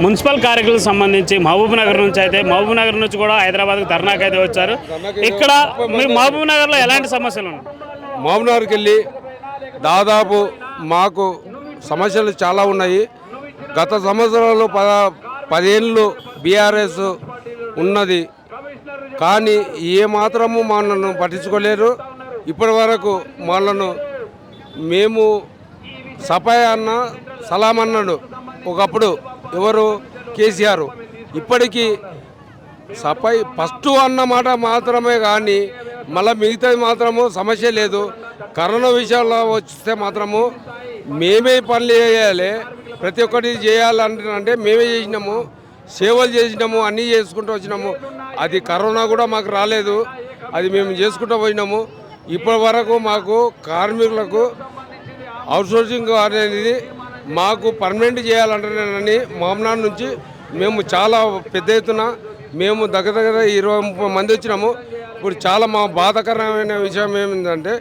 Municipal కార్యక్రమాలకు సంబంధించి మహబూబ్ నగర్ నుంచి అయితే మహబూబ్ నగర్ నుంచి కూడా హైదరాబాద్కు ధర్నాకి అయితే వచ్చారు. ఇక్కడ మీ మహబూబ్ నగర్లో ఎలాంటి సమస్యలు ఉన్నాయి? మహబూబ్ నగర్కి వెళ్ళి దాదాపు మాకు సమస్యలు చాలా ఉన్నాయి. గత సంవత్సరాలు 10 ఏళ్ళు బీఆర్ఎస్ ఉన్నది, కానీ ఏమాత్రము మనల్ని పట్టించుకోలేరు. ఇప్పటి వరకు మనను మేము సఫాయి అన్న సలాం అన్నాడు ఒకప్పుడు ఎవరు కేసీఆర్. ఇప్పటికీ సఫాయి ఫస్ట్ అన్న మాట మాత్రమే, కానీ మళ్ళీ మిగతాది మాత్రము సమస్య లేదు. కరోనా విషయంలో వస్తే మాత్రము మేమే పనులు చేయాలి, ప్రతి ఒక్కటి చేయాలంటే మేమే చేసినాము, సేవలు చేసినాము, అన్నీ చేసుకుంటూ వచ్చినాము. అది కరోనా కూడా మాకు రాలేదు, అది మేము చేసుకుంటూ పోయినాము. ఇప్పటి వరకు మాకు కార్మికులకు అవుట్సోర్సింగ్ అనేది మాకు పర్మనెంట్ చేయాలంటేనని మామనాడు నుంచి మేము చాలా పెద్ద ఎత్తున మేము దగ్గర 20-30 మంది వచ్చినాము. ఇప్పుడు చాలా మా బాధాకరమైన విషయం ఏమిటంటే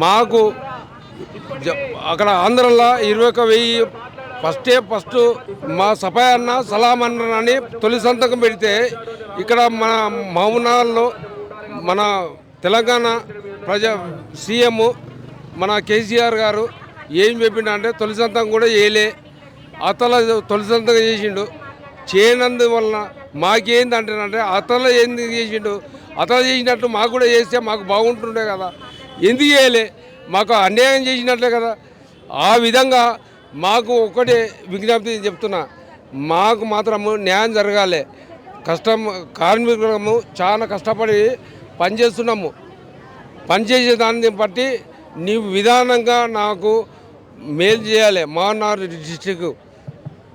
మాకు అక్కడ ఆంధ్రలో 21,000 ఫస్ట్ మా సఫాయి అన్న సలాం అన్నని తొలి సంతకం పెడితే ఇక్కడ మన మహబూబ్నగర్లో మన తెలంగాణ సీఎం మన కేసీఆర్ గారు ఏం చెప్పిండంటే తొలి సంతకం కూడా చేయలే, అతల తొలి సంతకం చేసిండు. చేయనందువలన మాకేందంటేనంటే అతల ఎందుకు చేసిండు, అతల చేసినట్టు మాకు కూడా చేస్తే మాకు బాగుంటుండే కదా, ఎందుకు చేయలే, మాకు అన్యాయం చేసినట్లే కదా. ఆ విధంగా మాకు ఒకటే విజ్ఞప్తి చెప్తున్నా, మాకు మాత్రము న్యాయం జరగాలి. కార్మికులము చాలా కష్టపడి పనిచేస్తున్నాము. పనిచేసే దాన్ని బట్టి నీవు విధానంగా నాకు మేలు చేయాలి. మహబూబ్నగర్ డిస్టిక్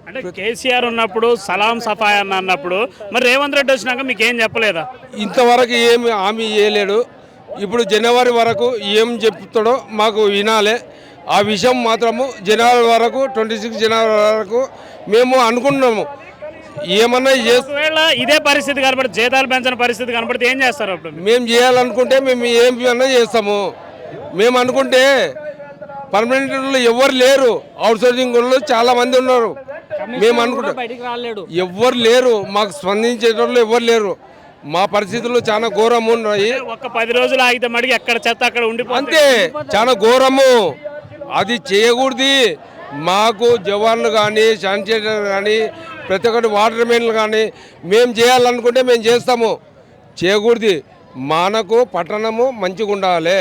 అంటే కేసీఆర్ ఉన్నప్పుడు సలాం సఫాయి అన్నప్పుడు మరి రేవంత్ రెడ్డి వచ్చినాక మీకు ఏం చెప్పలేదా? ఇంతవరకు ఏమి హామీ చేయలేడు. ఇప్పుడు జనవరి వరకు ఏం చెప్తాడో మాకు వినాలి. ఆ విషయం మాత్రము జనవరి వరకు 26 జనవరి వరకు మేము అనుకున్నాము. ఏమన్నా ఒకవేళ ఇదే పరిస్థితి కనబడి జీతాలు పెంచిన పరిస్థితి కనబడితే ఏం చేస్తారు? అప్పుడు మేము చేయాలనుకుంటే మేము ఏమన్నా చేస్తాము. మేము అనుకుంటే పర్మనెంట్ ఎవరు లేరు, అవుట్సోర్సింగ్ వాళ్ళు చాలా మంది ఉన్నారు. మేము అనుకుంటాం ఎవ్వరు లేరు, మాకు స్పందించేటోళ్ళు ఎవరు లేరు. మా పరిస్థితులు చాలా ఘోరము ఉన్నాయి. ఒక 10 రోజులు ఆగితే మడికి ఎక్కడ చెత్త అక్కడ ఉండిపోతుంది. అంతే, చాలా ఘోరము. అది చేయకూడదు. మాకు జవాన్లు కానీ శానిటైజర్ కానీ ప్రతి ఒక్కటి వాటర్ మెన్లు కానీ మేము చేయాలనుకుంటే మేము చేస్తాము. చేయకూడదు. మనకు పట్టణము మంచిగా ఉండాలి,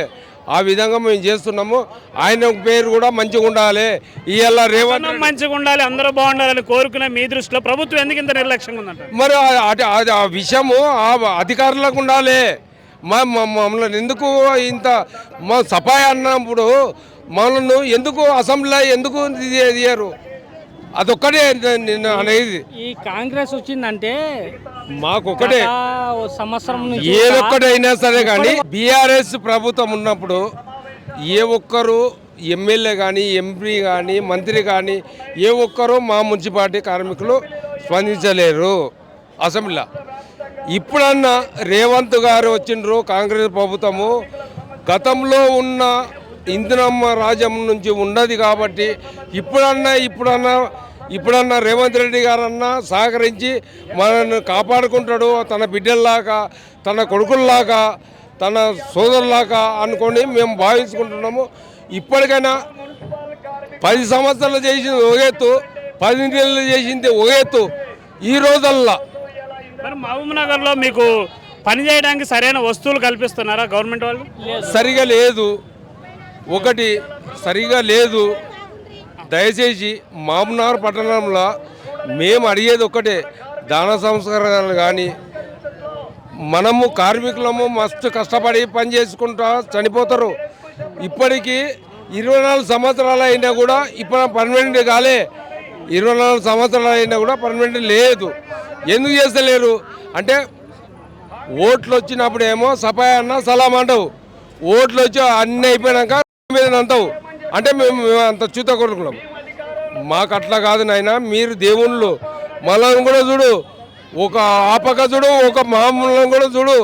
ఆ విధంగా మేము చేస్తున్నాము. ఆయన పేరు కూడా మంచిగా ఉండాలి. ఇవాళ రేవంత్ మంచిగా ఉండాలి, అందరూ బాగుండాలని కోరుకునే మీ దృష్టిలో ప్రభుత్వం ఎందుకు ఇంత నిర్లక్ష్యంగా ఉందంట? మరి అది ఆ విషయము ఆ అధికారులకు ఉండాలి. మమ్మల్ని ఎందుకు ఇంత మా సఫాయి అన్నప్పుడు మమ్మల్ని ఎందుకు అసెంబ్లీలో ఎందుకు తీయరు? అదొక్కటే నేను అనేది. ఈ కాంగ్రెస్ వచ్చిందంటే మాకు ఒకటే సంవత్సరం ఏదొక్కటైనా సరే, కానీ బీఆర్ఎస్ ప్రభుత్వం ఉన్నప్పుడు ఏ ఒక్కరు ఎమ్మెల్యే కానీ ఎంపీ కానీ మంత్రి కానీ ఏ ఒక్కరు మా మున్సిపాలిటీ కార్మికులు స్పందించలేరు అసెంబ్లీలో. ఇప్పుడన్నా రేవంత్ గారు వచ్చిండ్రు కాంగ్రెస్ ప్రభుత్వము. గతంలో ఉన్న ఇందిరమ్మ రాజ్యం నుంచి ఉన్నది కాబట్టి ఇప్పుడన్నా రేవంత్ రెడ్డి గారన్నా సహకరించి మనల్ని కాపాడుకుంటాడు. తన బిడ్డల్లాగా, తన కొడుకుల్లాగా, తన సోదరులాగా అనుకొని మేము భావించుకుంటున్నాము. ఇప్పటికైనా 10 సంవత్సరాలు చేసింది ఒక ఎత్తు, 10 నెలలు చేసింది ఒక ఎత్తు. ఈ రోజుల్లో మరి మహబూబ్ నగర్లో మీకు పని చేయడానికి సరైన వస్తువులు కల్పిస్తున్నారా గవర్నమెంట్ వాళ్ళు? సరిగా లేదు, ఒకటి సరిగా లేదు. దయచేసి మహబూబ్నగర్ పట్టణంలో మేము అడిగేది ఒక్కటే, దాన సంస్కారాలు కానీ మనము కార్మికులము మస్తు కష్టపడి పని చేసుకుంటా చనిపోతారు. ఇప్పటికీ 24 సంవత్సరాలు అయినా కూడా ఇప్పుడు పర్మనెంట్ కాలే. 24 సంవత్సరాలు అయినా కూడా పర్మనెంట్ లేదు. ఎందుకు చేస్తలేరు అంటే ఓట్లు వచ్చినప్పుడు ఏమో సఫాయి అన్న సలాం అంటావు, ఓట్లు వచ్చి అన్నీ అయిపోయినాక మీద అంటావు. అంటే మేము అంత చూత కొడుకున్నాం. మాకు అట్లా కాదు నాయన, మీరు దేవుళ్ళు మనల్ని కూడా చూడు, ఒక ఆపక చూడు, ఒక మామూలను కూడా చూడు.